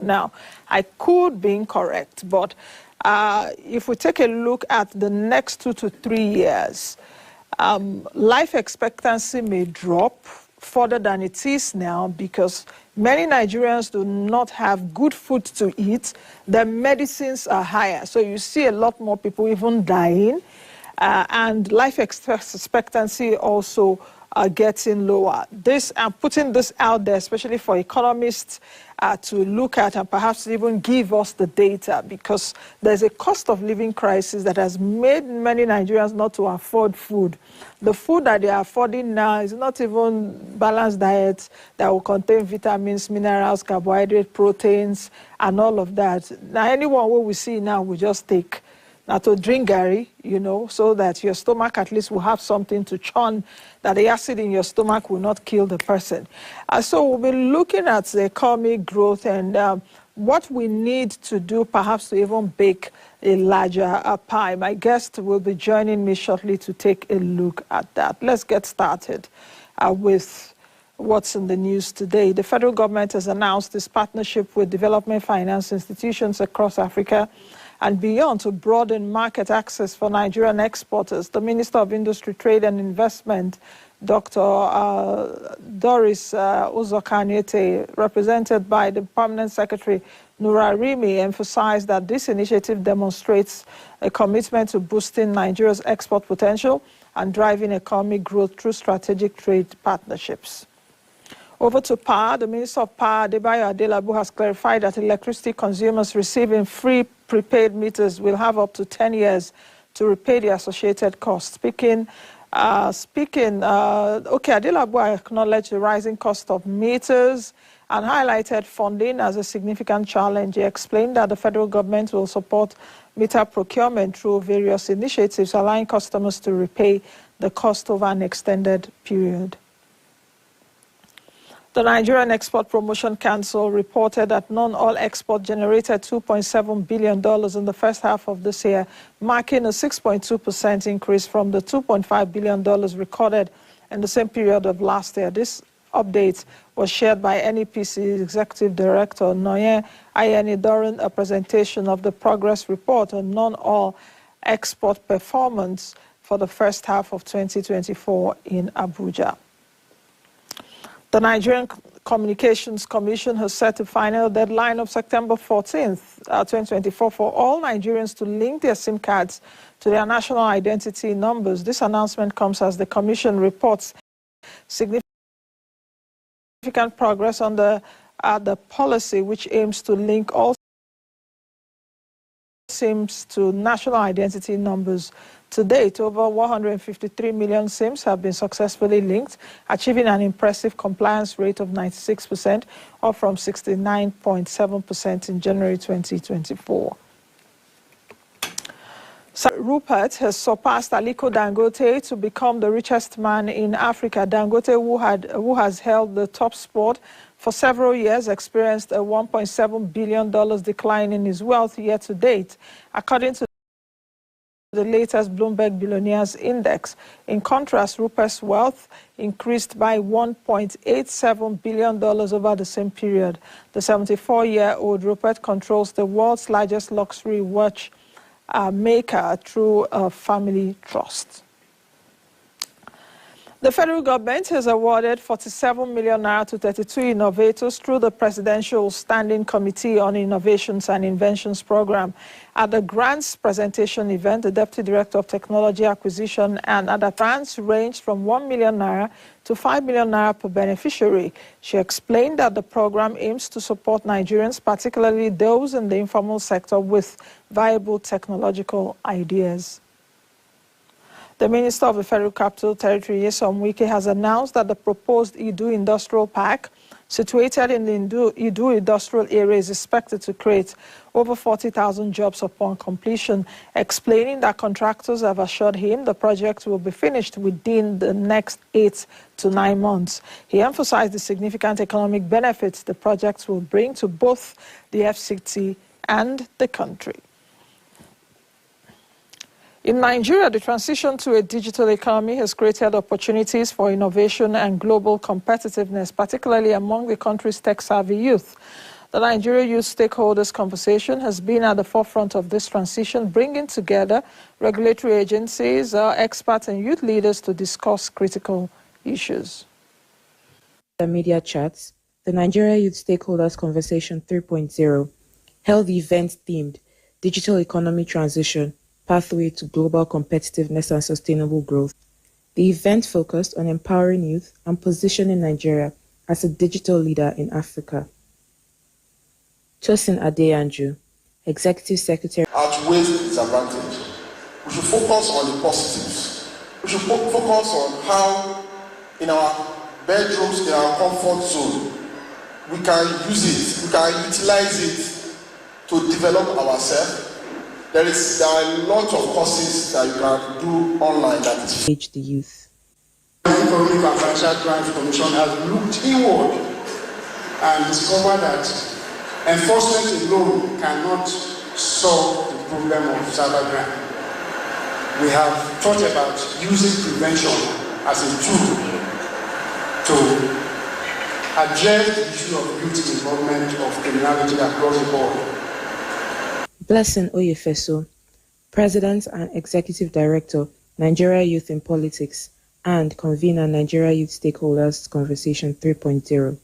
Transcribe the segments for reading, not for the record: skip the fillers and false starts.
Now, I could be incorrect, but if we take a look at the next 2 to 3 years, life expectancy may drop further than it is now because many Nigerians do not have good food to eat. Their medicines are higher. So you see a lot more people even dying, and life expectancy also getting lower. I'm putting this out there, especially for economists to look at and perhaps even give us the data, because there's a cost of living crisis that has made many Nigerians not to afford food. The food that they are affording now is not even balanced diets that will contain vitamins, minerals, carbohydrates, proteins, and all of that. Now, anyone who we see now will just take to drink Gary, so that your stomach at least will have something to churn, that the acid in your stomach will not kill the person. So we'll be looking at the economic growth and what we need to do perhaps to even bake a larger pie. My guest will be joining me shortly to take a look at that. Let's get started with what's in the news today. The federal government has announced this partnership with development finance institutions across Africa and beyond to broaden market access for Nigerian exporters. The Minister of Industry, Trade and Investment, Dr. Doris Uzokanete, represented by the Permanent Secretary, Nura Rimi, emphasized that this initiative demonstrates a commitment to boosting Nigeria's export potential and driving economic growth through strategic trade partnerships. Over to Power. The Minister of Power, Adebayo Adelabu, has clarified that electricity consumers receiving free prepaid meters will have up to 10 years to repay the associated costs. Adelabu acknowledged the rising cost of meters and highlighted funding as a significant challenge. He explained that the federal government will support meter procurement through various initiatives, allowing customers to repay the cost over an extended period. The Nigerian Export Promotion Council reported that non-oil export generated $2.7 billion in the first half of this year, marking a 6.2% increase from the $2.5 billion recorded in the same period of last year. This update was shared by NEPC Executive Director Noye Ayeni during a presentation of the progress report on non-oil export performance for the first half of 2024 in Abuja. The Nigerian Communications Commission has set a final deadline of September 14th, 2024 for all Nigerians to link their SIM cards to their national identity numbers. This announcement comes as the Commission reports significant progress on the policy, which aims to link all SIMs to national identity numbers. To date, over 153 million SIMs have been successfully linked, achieving an impressive compliance rate of 96%, up from 69.7% in January 2024. Rupert has surpassed Aliko Dangote to become the richest man in Africa. Dangote, who has held the top spot for several years, experienced a $1.7 billion decline in his wealth year to date, according to the latest Bloomberg Billionaires Index. In contrast, Rupert's wealth increased by $1.87 billion over the same period. The 74-year-old Rupert controls the world's largest luxury watch maker through a family trust. The federal government has awarded 47 million naira to 32 innovators through the Presidential Standing Committee on Innovations and Inventions Program. At the grants presentation event, the Deputy Director of Technology Acquisition and other grants ranged from 1 million naira to 5 million naira per beneficiary. She explained that the program aims to support Nigerians, particularly those in the informal sector, with viable technological ideas. The Minister of the Federal Capital Territory, Nyesom Wike, has announced that the proposed Idu Industrial Park, situated in the Idu Industrial Area, is expected to create over 40,000 jobs upon completion, explaining that contractors have assured him the project will be finished within the next 8 to 9 months. He emphasized the significant economic benefits the project will bring to both the FCT and the country. In Nigeria, the transition to a digital economy has created opportunities for innovation and global competitiveness, particularly among the country's tech-savvy youth. The Nigeria Youth Stakeholders Conversation has been at the forefront of this transition, bringing together regulatory agencies, experts and youth leaders to discuss critical issues. The media chats, the Nigeria Youth Stakeholders Conversation 3.0, held the event themed Digital Economy Transition, Pathway to Global Competitiveness and Sustainable Growth. The event focused on empowering youth and positioning Nigeria as a digital leader in Africa. Tosin Adeyanju, Executive Secretary. Outweighs the disadvantage. We should focus on the positives. We should focus on how, in our bedrooms, in our comfort zone, we can use it, we can utilize it to develop ourselves. There are a lot of courses that you can do online that is engage the youth. The Economic and Financial Crimes Commission has looked inward and discovered that enforcement alone cannot solve the problem of cybercrime. We have thought about using prevention as a tool to address the issue of youth involvement of criminality across the board. Blessing Oyefeso, President and Executive Director, Nigeria Youth in Politics, and convener Nigeria Youth Stakeholders Conversation 3.0,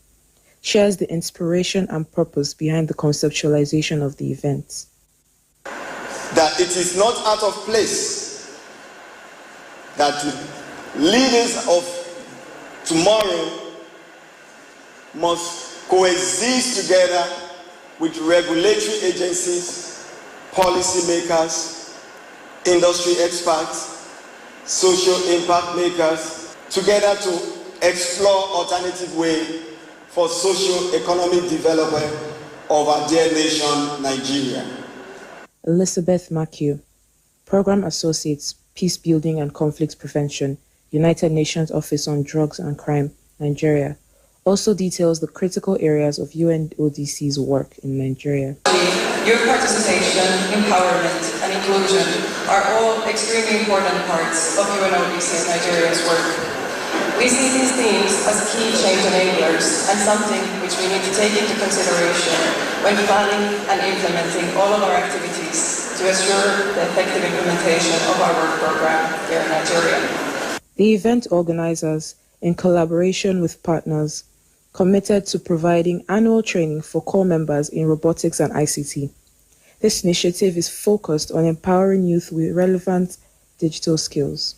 shares the inspiration and purpose behind the conceptualization of the event. That it is not out of place that leaders of tomorrow must coexist together with regulatory agencies, policymakers, industry experts, social impact makers, together to explore alternative ways for socio-economic development of our dear nation, Nigeria. Elizabeth Makiu, Program Associates, Peace Building and Conflict Prevention, United Nations Office on Drugs and Crime, Nigeria, also details the critical areas of UNODC's work in Nigeria. Your participation, empowerment, and inclusion are all extremely important parts of UNODC's Nigeria's work. We see these themes as key change enablers and something which we need to take into consideration when planning and implementing all of our activities to ensure the effective implementation of our work program here in Nigeria. The event organizers, in collaboration with partners, committed to providing annual training for core members in robotics and ICT. This initiative is focused on empowering youth with relevant digital skills.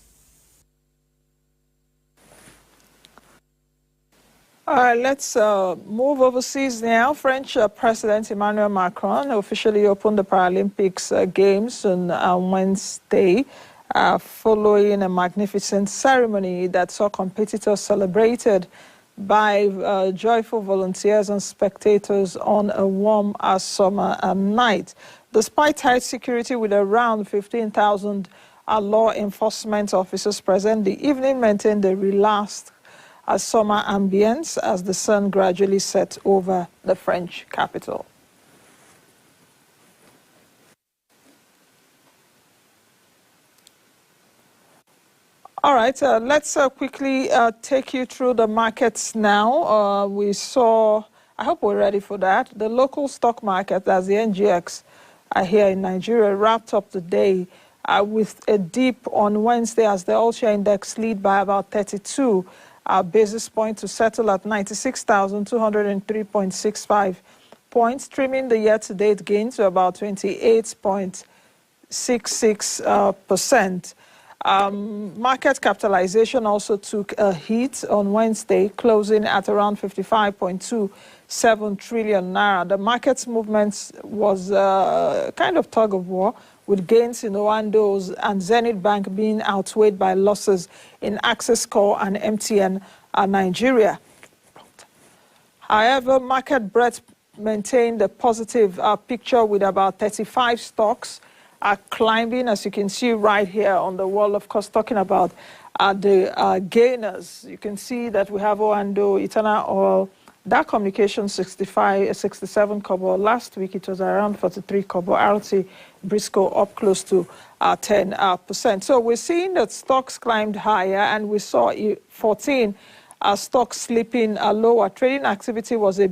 All right, let's move overseas now. French President Emmanuel Macron officially opened the Paralympics Games on Wednesday, following a magnificent ceremony that saw competitors celebrated by joyful volunteers and spectators on a warm summer night. Despite tight security with around 15,000 law enforcement officers present, the evening maintained a relaxed summer ambience as the sun gradually set over the French capital. All right, let's quickly take you through the markets now. We saw, I hope we're ready for that, the local stock market, as the NGX here in Nigeria, wrapped up the day with a dip on Wednesday as the all-share index lead by about 32 basis points to settle at 96,203.65 points, trimming the year-to-date gain to about 28.66%. Market capitalization also took a hit on Wednesday, closing at around 55.27 trillion naira. The market's movements was kind of tug of war, with gains in Oando's and Zenith Bank being outweighed by losses in Access Core and MTN Nigeria. However, market breadth maintained a positive picture with about 35 stocks climbing, as you can see right here on the wall, of course, talking about the gainers. You can see that we have Oando, Eternal Oil, that communication 67 kobo. Last week it was around 43 kobo. RT Briscoe up close to 10%. So we're seeing that stocks climbed higher, and we saw 14 Stocks slipping lower. Trading activity was a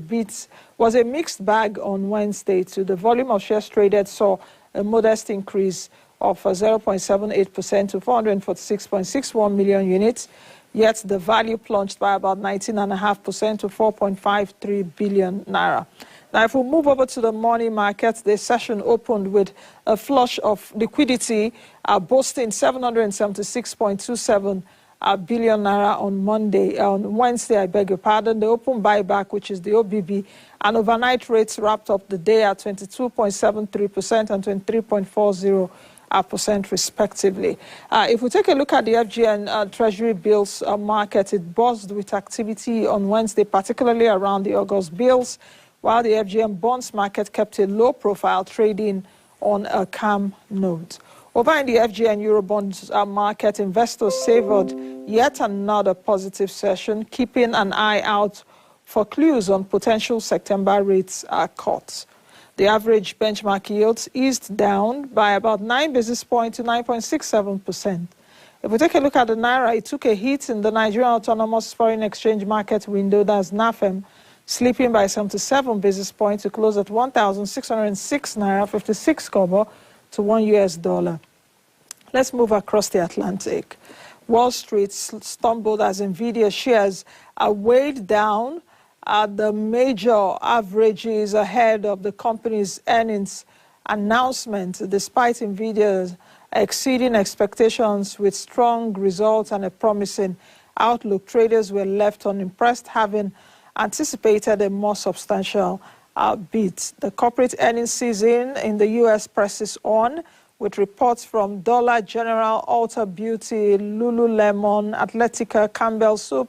mixed bag on Wednesday. To the volume of shares traded saw a modest increase of 0.78% to 446.61 million units. Yet the value plunged by about 19.5% to 4.53 billion naira. Now, if we move over to the money markets, the session opened with a flush of liquidity, boasting 776.27 billion naira on Wednesday, I beg your pardon. The open buyback, which is the OBB, and overnight rates wrapped up the day at 22.73% and 23.40%, respectively. If we take a look at the FGN Treasury bills market, it buzzed with activity on Wednesday, particularly around the August bills, while the FGN bonds market kept a low profile, trading on a calm note. Over in the FGN Eurobonds market, investors savored yet another positive session, keeping an eye out for clues on potential September rates cuts. The average benchmark yields eased down by about 9 basis points to 9.67%. If we take a look at the Naira, it took a hit in the Nigerian Autonomous Foreign Exchange Market window, that's NAFEM, slipping by 77 basis points to close at 1,606 Naira 56 kobo to $1. Let's move across the Atlantic. Wall Street stumbled as Nvidia shares are weighed down at the major averages ahead of the company's earnings announcement, despite Nvidia's exceeding expectations with strong results and a promising outlook. Traders were left unimpressed, having anticipated a more substantial beat. The corporate earnings season in the U.S. presses on, with reports from Dollar General, Ulta Beauty, Lululemon, Athletica, Campbell Soup,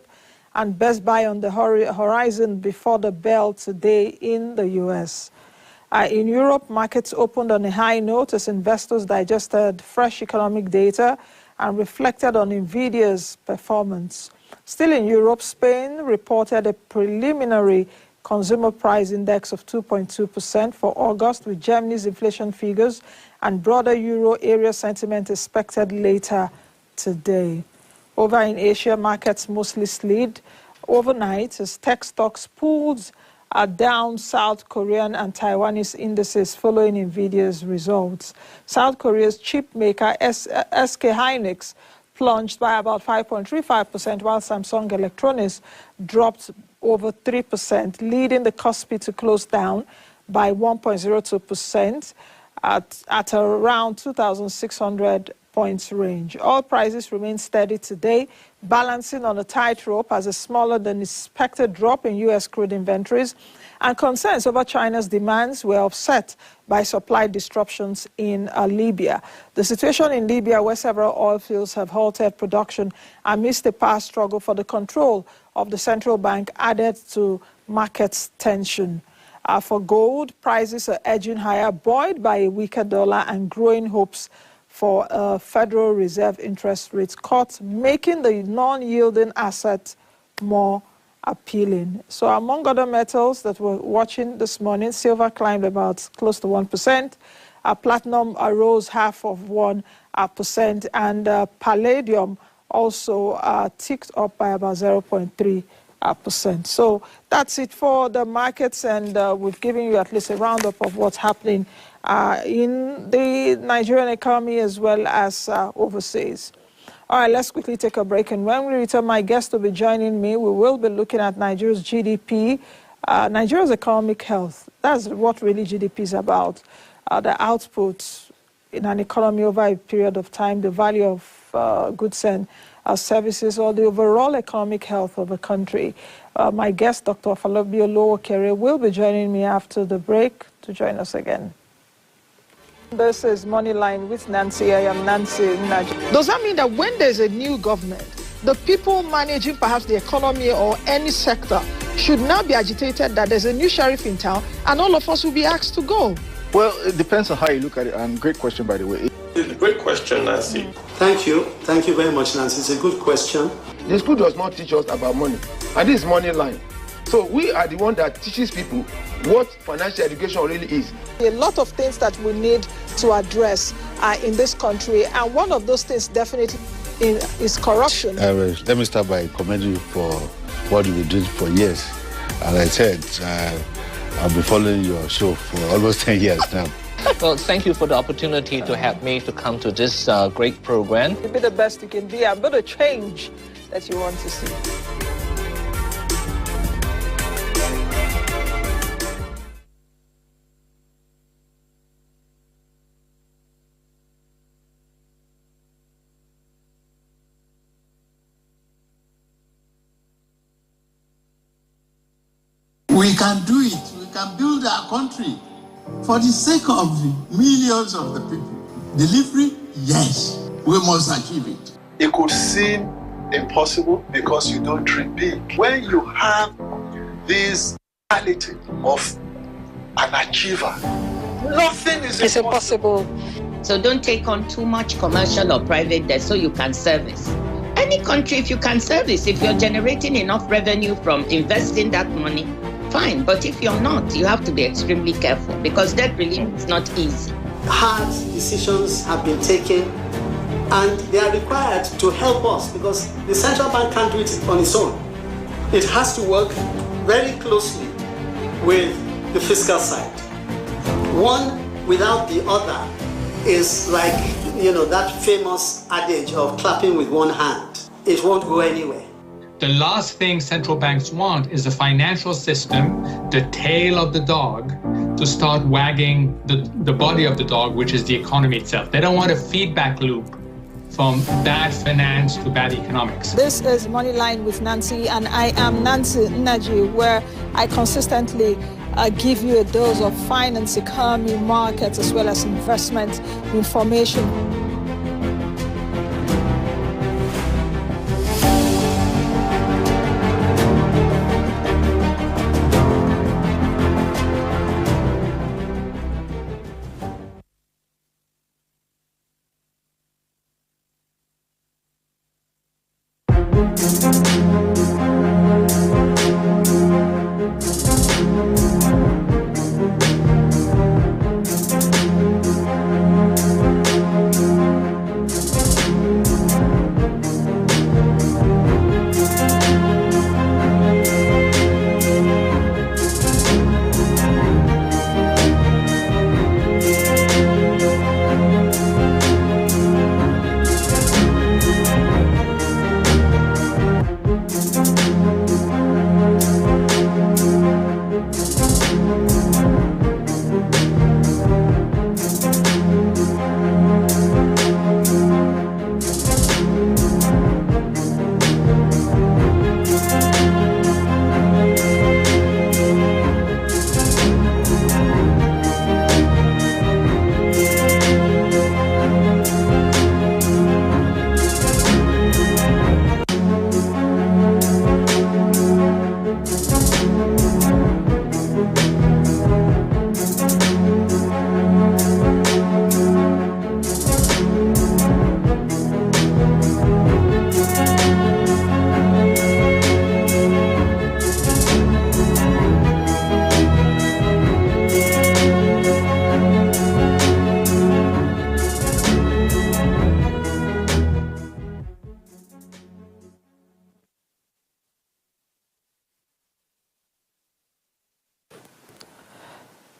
and Best Buy on the horizon before the bell today in the U.S. In Europe, markets opened on a high note as investors digested fresh economic data and reflected on Nvidia's performance. Still in Europe, Spain reported a preliminary consumer price index of 2.2% for August, with Germany's inflation figures and broader euro area sentiment expected later today. Over in Asia, markets mostly slid overnight as tech stocks pulled down South Korean and Taiwanese indices following Nvidia's results. South Korea's chip maker SK Hynix plunged by about 5.35%, while Samsung Electronics dropped over 3%, leading the Kospi to close down by 1.02% at around 2,600 points range. Oil prices remain steady today, balancing on a tightrope as a smaller than expected drop in U.S. crude inventories and concerns over China's demands were offset by supply disruptions in Libya. The situation in Libya, where several oil fields have halted production amidst the power struggle for the control of the central bank, added to market tension. For gold, prices are edging higher, buoyed by a weaker dollar and growing hopes for a Federal Reserve interest rate cut, making the non-yielding asset more appealing. So among other metals that we're watching this morning, silver climbed about close to 1%, platinum rose 0.5%, and palladium also ticked up by about 0.3%. So that's it for the markets, and we've given you at least a roundup of what's happening in the Nigerian economy as well as overseas. All right, let's quickly take a break, and when we return, my guest will be joining me. We will be looking at Nigeria's GDP, Nigeria's economic health. That's what really GDP is about, the output in an economy over a period of time, the value of goods and services, or the overall economic health of a country. My guest, Dr. Afolabi Olowokere, will be joining me after the break to join us again. This is Moneyline with Nancy. I am Nancy Naj. Does that mean that when there's a new government, the people managing perhaps the economy or any sector should now be agitated that there's a new sheriff in town and all of us will be asked to go? Well, it depends on how you look at it. And great question, by the way. It's a great question, Nancy. Thank you. Thank you very much, Nancy. It's a good question. The school does not teach us about money, and this is Moneyline. So we are the one that teaches people what financial education really is. A lot of things that we need to address in this country, and one of those things definitely is corruption. Let me start by commending you for what you've been doing for years. As I said, I've been following your show for almost 10 years now. Well, thank you for the opportunity to have me to come to this great program. You be the best you can be. I'm going to change that you want to see. We can do it. We can build our country for the sake of the millions of the people. Delivery, yes, we must achieve it. It could seem impossible because you don't dream big. When you have this quality of an achiever, nothing is impossible. So don't take on too much commercial or private debt so you can service. Any country, if you can service, if you're generating enough revenue from investing that money, fine. But if you're not, you have to be extremely careful because debt relief is not easy. Hard decisions have been taken and they are required to help us because the central bank can't do it on its own. It has to work very closely with the fiscal side. One without the other is like, that famous adage of clapping with one hand. It won't go anywhere. The last thing central banks want is a financial system, the tail of the dog, to start wagging the body of the dog, which is the economy itself. They don't want a feedback loop from bad finance to bad economics. This is Moneyline with Nancy, and I am Nancy Nnaji, where I consistently give you a dose of finance, economy, markets, as well as investment information.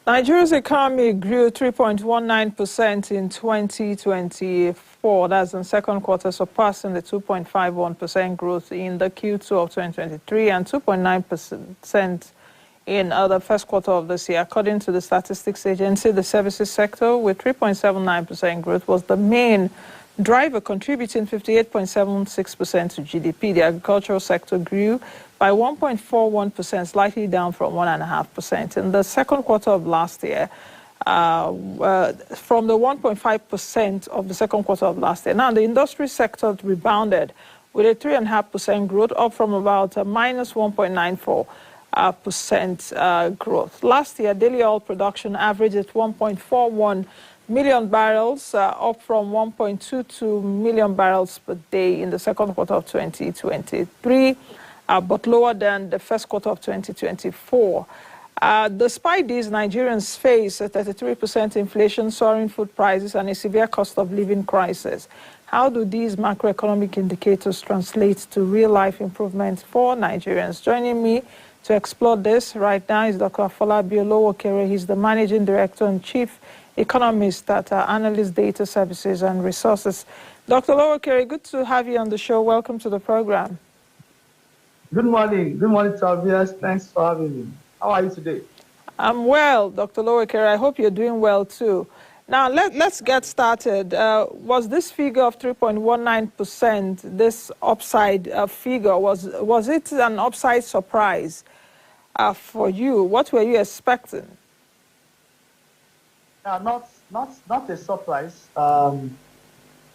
Nigeria's economy grew 3.19% in 2024. That's in second quarter, surpassing the 2.51% growth in the Q2 of 2023 and 2.9% in the first quarter of this year. According to the statistics agency, the services sector with 3.79% growth was the main driver, contributing 58.76% to GDP. The agricultural sector grew by 1.41%, slightly down from 1.5%. In the second quarter of last year, from the 1.5% of the second quarter of last year. Now, the industry sector rebounded with a 3.5% growth, up from about a minus 1.94% growth. Last year, daily oil production averaged at 1.41 million barrels, up from 1.22 million barrels per day in the second quarter of 2023, but lower than the first quarter of 2024. Despite this, Nigerians face a 33% inflation, soaring food prices, and a severe cost of living crisis. How do these macroeconomic indicators translate to real-life improvements for Nigerians? Joining me to explore this right now is Dr. Afolabi Olowokere. He's the Managing Director and Chief Economist at Analyst Data Services and Resources. Dr. Olowokere, good to have you on the show. Welcome to the program. Good morning. Good morning to our viewers. Thanks for having me. How are you today? I'm well, Dr. Olowokere. I hope you're doing well too. Now, let's get started. Was this figure of 3.19%, this upside figure, was it an upside surprise for you? What were you expecting? Not a surprise. I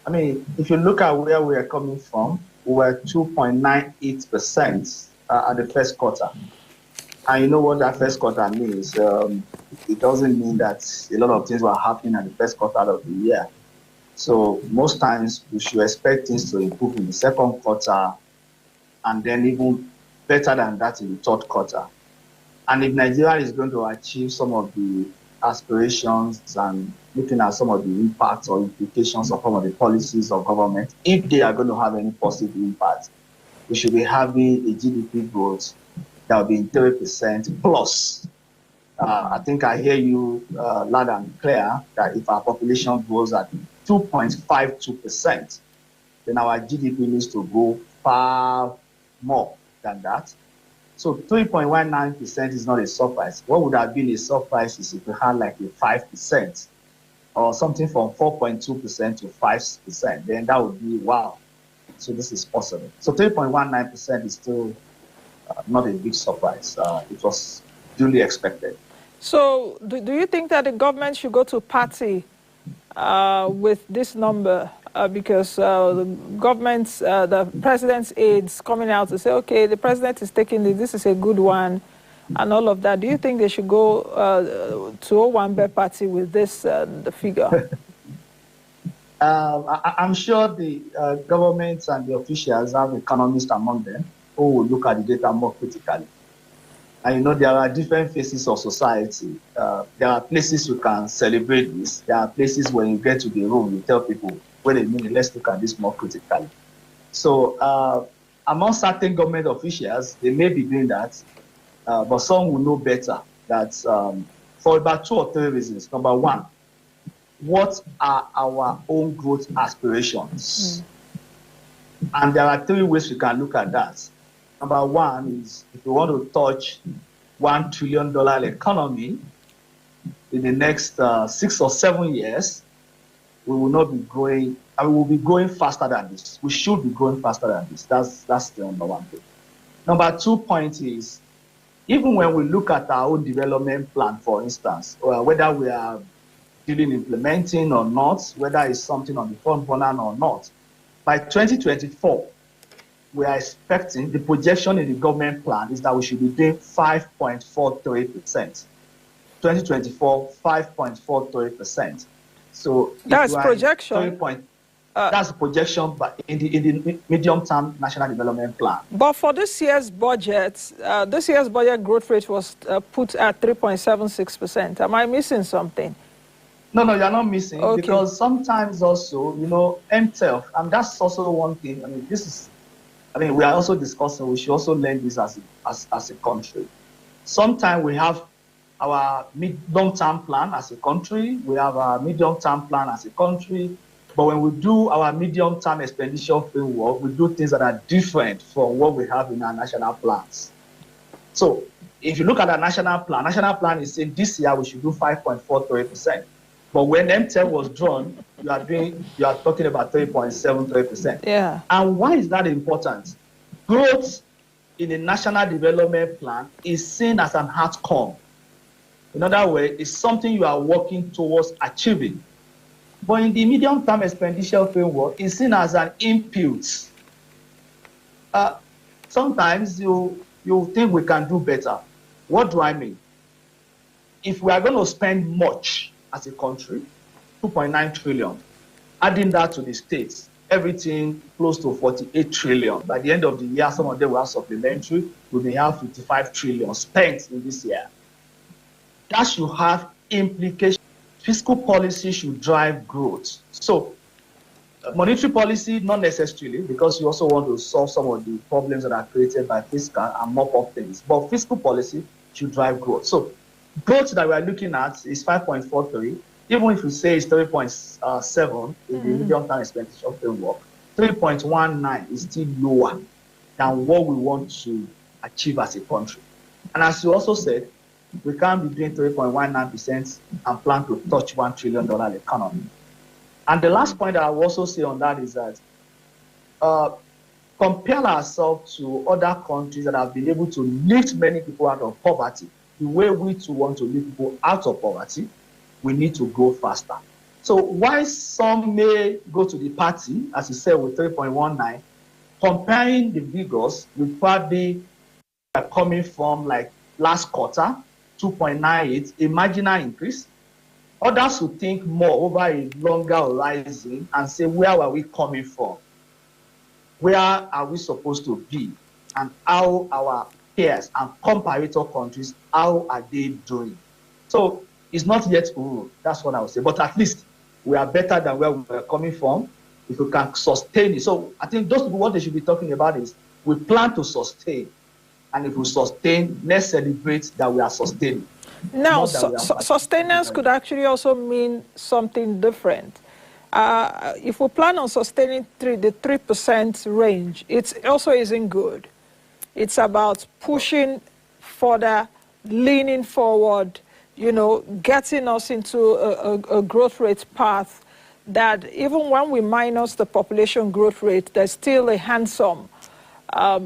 mean, if you look at where we are coming from, we were 2.98% at the first quarter. And you know what that first quarter means. It doesn't mean that a lot of things were happening at the first quarter of the year. So most times we should expect things to improve in the second quarter and then even better than that in the third quarter. And if Nigeria is going to achieve some of the aspirations and looking at some of the impacts or implications of some of the policies of government, if they are going to have any positive impact, we should be having a GDP growth that will be 30% plus. I think I hear you loud and clear that if our population grows at 2.52%, then our GDP needs to grow far more than that. So 3.19% is not a surprise. What would have been a surprise is if we had like a 5% or something from 4.2% to 5%, then that would be wow. So this is possible. So 3.19% is still not a big surprise. It was duly expected. So do you think that the government should go to party with this number? Because the government's, the president's aides coming out to say, okay, the president is taking this is a good one, and all of that. Do you think they should go to Owambe party with this the figure? I'm sure the governments and the officials have economists among them who will look at the data more critically. And you know, there are different phases of society. There are places you can celebrate this. There are places when you get to the room, you tell people, wait a minute, let's look at this more critically. So among certain government officials, they may be doing that, but some will know better that for about 2 or 3 reasons. Number one, what are our own growth aspirations? And there are 3 ways we can look at that. Number one is if we want to touch $1 trillion economy in the next 6 or 7 years, we will not be growing. I mean, we'll be growing faster than this. We should be growing faster than this. That's the number one thing. Number 2 point is, even when we look at our own development plan, for instance, or whether we are implementing or not, whether it's something on the front burner or not, by 2024, we are expecting, the projection in the government plan is that we should be doing 5.43%. 2024, 5.43%. So that's projection. That's a projection, but in the medium-term national development plan. But for this year's budget growth rate was put at 3.76%. Am I missing something? No, you're not missing. Okay. Because sometimes also, you know, MTEL, and that's also one thing. We are also discussing, we should also learn this as a country. Sometimes we have our long-term plan as a country, we have our medium-term plan as a country, but when we do our medium-term expenditure framework, we do things that are different from what we have in our national plans. So if you look at our national plan is saying this year we should do 5.43%. But when MTEL was drawn, you are talking about 3.73%. Yeah. And why is that important? Growth in the National Development Plan is seen as an outcome. In other words, it's something you are working towards achieving. But in the medium-term expenditure framework, it's seen as an input. Sometimes you think we can do better. What do I mean? If we are going to spend much as a country, 2.9 trillion, adding that to the states, everything close to 48 trillion. By the end of the year, some of them will have supplementary, we may have 55 trillion spent in this year. that should have implications. Fiscal policy should drive growth. So monetary policy, not necessarily, because you also want to solve some of the problems that are created by fiscal and mop up things. But fiscal policy should drive growth. So growth that we are looking at is 5.43. Even if we say it's 3.7 in the medium-term expenditure framework, 3.19 is still lower than what we want to achieve as a country. And as you also said, we can't be doing 3.19% and plan to touch $1 trillion economy. And the last point that I will also say on that is that compare ourselves to other countries that have been able to lift many people out of poverty. The way we too want to lift people out of poverty, we need to go faster. So while some may go to the party, as you said, with 3.19, comparing the figures, we probably are coming from like last quarter, 2.98, a marginal increase. Others will think more over a longer horizon and say, where are we coming from? Where are we supposed to be? And how our peers and comparator countries, how are they doing? So it's not yet over. That's what I would say. But at least we are better than where we are coming from if we can sustain it. So I think those people, what they should be talking about is we plan to sustain. And if we sustain, let's celebrate that we are sustaining. Now, sustenance could actually also mean something different. If we plan on sustaining the 3% range, it also isn't good. It's about pushing further, leaning forward, you know, getting us into a growth rate path that even when we minus the population growth rate, there's still a handsome,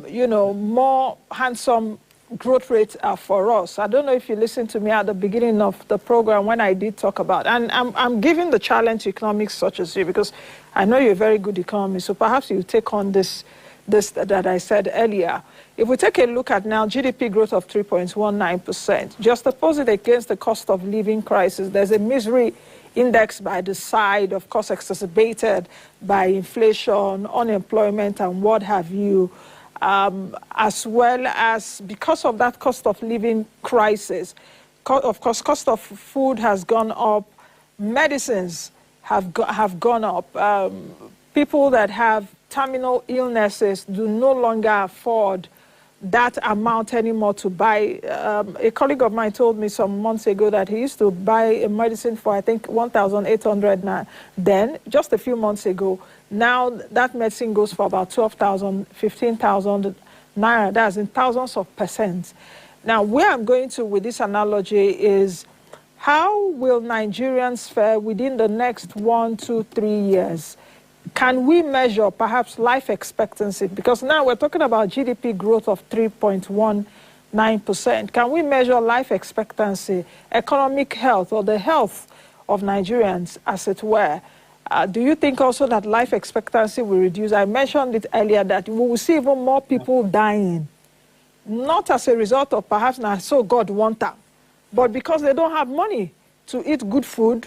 you know, more handsome growth rates are for us. I don't know if you listened to me at the beginning of the program when I did talk about, and I'm giving the challenge to economics such as you, because I know you're a very good economist, so perhaps you take on this that I said earlier. If we take a look at now GDP growth of 3.19%, just oppose it against the cost of living crisis, there's a misery index by the side, of course exacerbated by inflation, unemployment, and what have you. As well as because of that cost of living crisis, of course, cost of food has gone up, medicines have gone up. People that have terminal illnesses do no longer afford that amount anymore to buy. A colleague of mine told me some months ago that he used to buy a medicine for, I think, 1,800 naira. Then, just a few months ago, now that medicine goes for about 12,000, 15,000 naira. That's in thousands of percent. Now, where I'm going to with this analogy is, how will Nigerians fare within the next 1, 2, 3 years? Can we measure perhaps life expectancy? Because now we're talking about GDP growth of 3.19%. Can we measure life expectancy, economic health, or the health of Nigerians, as it were? Do you think also that life expectancy will reduce? I mentioned it earlier that we will see even more people dying, not as a result of perhaps now so God want them, but because they don't have money to eat good food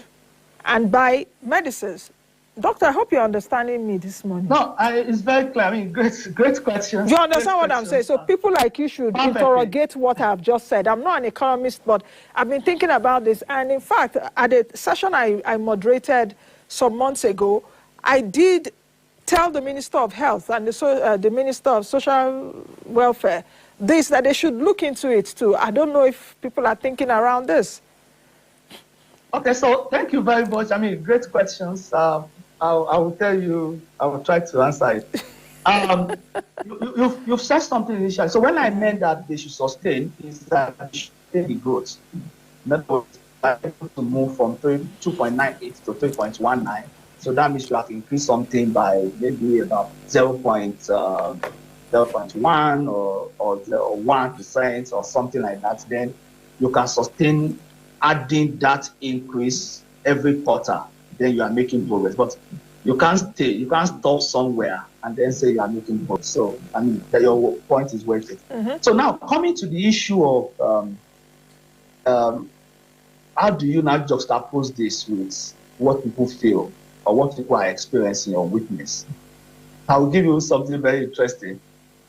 and buy medicines. Doctor, I hope you're understanding me this morning. No, it's very clear. I mean, great questions. You understand what I'm saying? So people like you should interrogate what I've just said. I'm not an economist, but I've been thinking about this. And in fact, at a session I moderated some months ago, I did tell the Minister of Health and the Minister of Social Welfare that they should look into it too. I don't know if people are thinking around this. Okay, so thank you very much. I mean, great questions. I will tell you, I will try to answer it. You've said something initially. So when I meant that they should sustain, is that they should sustain the growth. In other words, to move from 2.98 to 3.19. So that means you have increased something by maybe about 0.1 or 1% or something like that. Then you can sustain adding that increase every quarter. Then you are making progress. But you can't stop somewhere and then say you are making progress. So, I mean, your point is worth it. So now, coming to the issue of how do you now juxtapose this with what people feel or what people are experiencing or witness? I will give you something very interesting.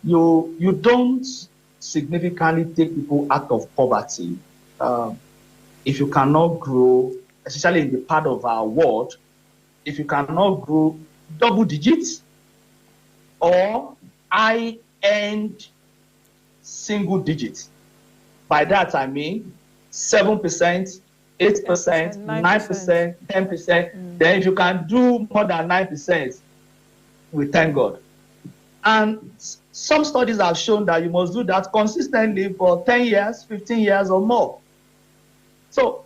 You don't significantly take people out of poverty if you cannot grow, especially in the part of our world, if you cannot grow double digits or high-end single digits. By that I mean 7%, 8%, 9%, 10%. Then if you can do more than 9%, we thank God. And some studies have shown that you must do that consistently for 10 years, 15 years or more. So,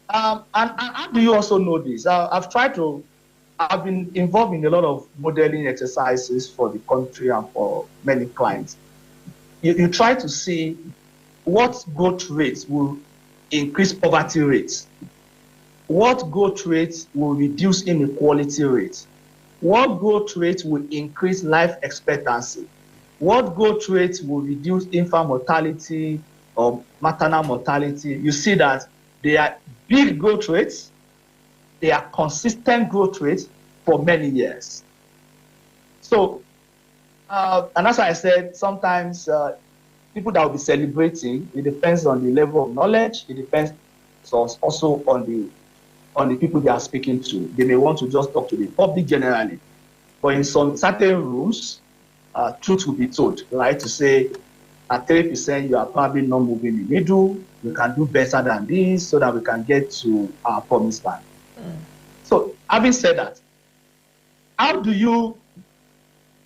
and how do you also know this? I've been involved in a lot of modeling exercises for the country and for many clients. You try to see what growth rates will increase poverty rates, what growth rates will reduce inequality rates, what growth rate will increase life expectancy, what growth rate will reduce infant mortality or maternal mortality. You see that they are big growth rates, they are consistent growth rates for many years. So, and as I said, sometimes people that will be celebrating, it depends on the level of knowledge, it depends also on the people they are speaking to. They may want to just talk to the public generally, but in some certain rooms, truth will be told, right? To say at 3%, you are probably not moving in the middle, we can do better than this so that we can get to our promised land. So, having said that, how do you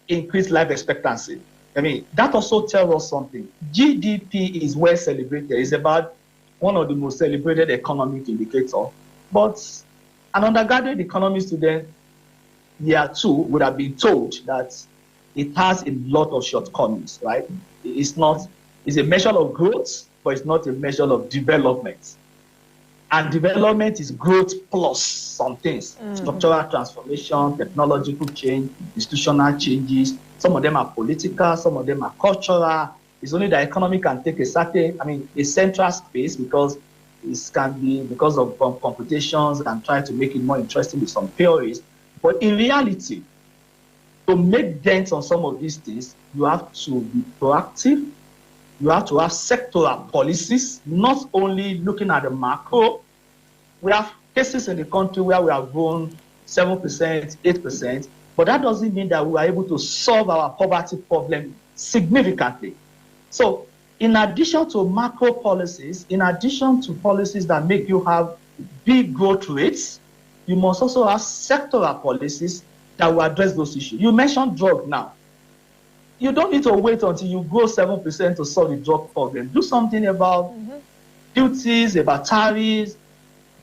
increase life expectancy? I mean, that also tells us something. GDP is well celebrated. It's about one of the most celebrated economic indicators. But an undergraduate economy student, year 2, would have been told that it has a lot of shortcomings, right? It's a measure of growth, but it's not a measure of development. And development is growth plus some things, structural transformation, technological change, institutional changes. Some of them are political, some of them are cultural. It's only the economy can take a central space because it can be because of computations and try to make it more interesting with some theories. But in reality, to make dents on some of these things, you have to be proactive. You have to have sectoral policies, not only looking at the macro. We have cases in the country where we have grown 7%, 8%, but that doesn't mean that we are able to solve our poverty problem significantly. So, in addition to macro policies, in addition to policies that make you have big growth rates, you must also have sectoral policies that will address those issues. You mentioned drug now. You don't need to wait until you grow 7% to solve the drug problem. Do something about duties, about tariffs,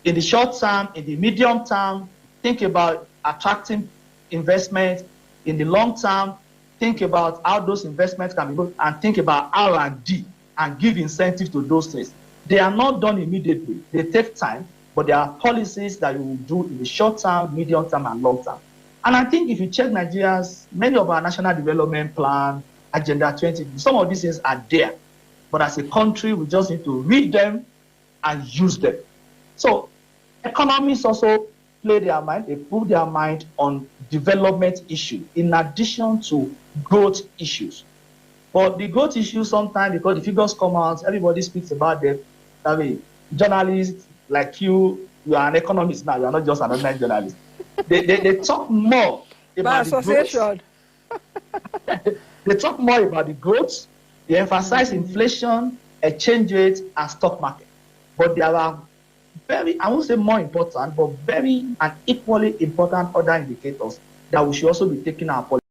in the short term, in the medium term. Think about attracting investment. In the long term, think about how those investments can be good, and think about R&D and give incentives to those things. They are not done immediately. They take time, but there are policies that you will do in the short term, medium term, and long term. And I think if you check many of our national development plan, Agenda 20, some of these things are there. But as a country, we just need to read them and use them. So economists also they put their mind on development issues in addition to growth issues. But the growth issues sometimes, because the figures come out, everybody speaks about them. I mean, journalists like you are an economist now, you are not just an ordinary journalist. They talk more about the growth. They talk more about the growth. They emphasize inflation, exchange rate, and stock market. But there are I won't say more important, but very and equally important other indicators that we should also be taking our policy.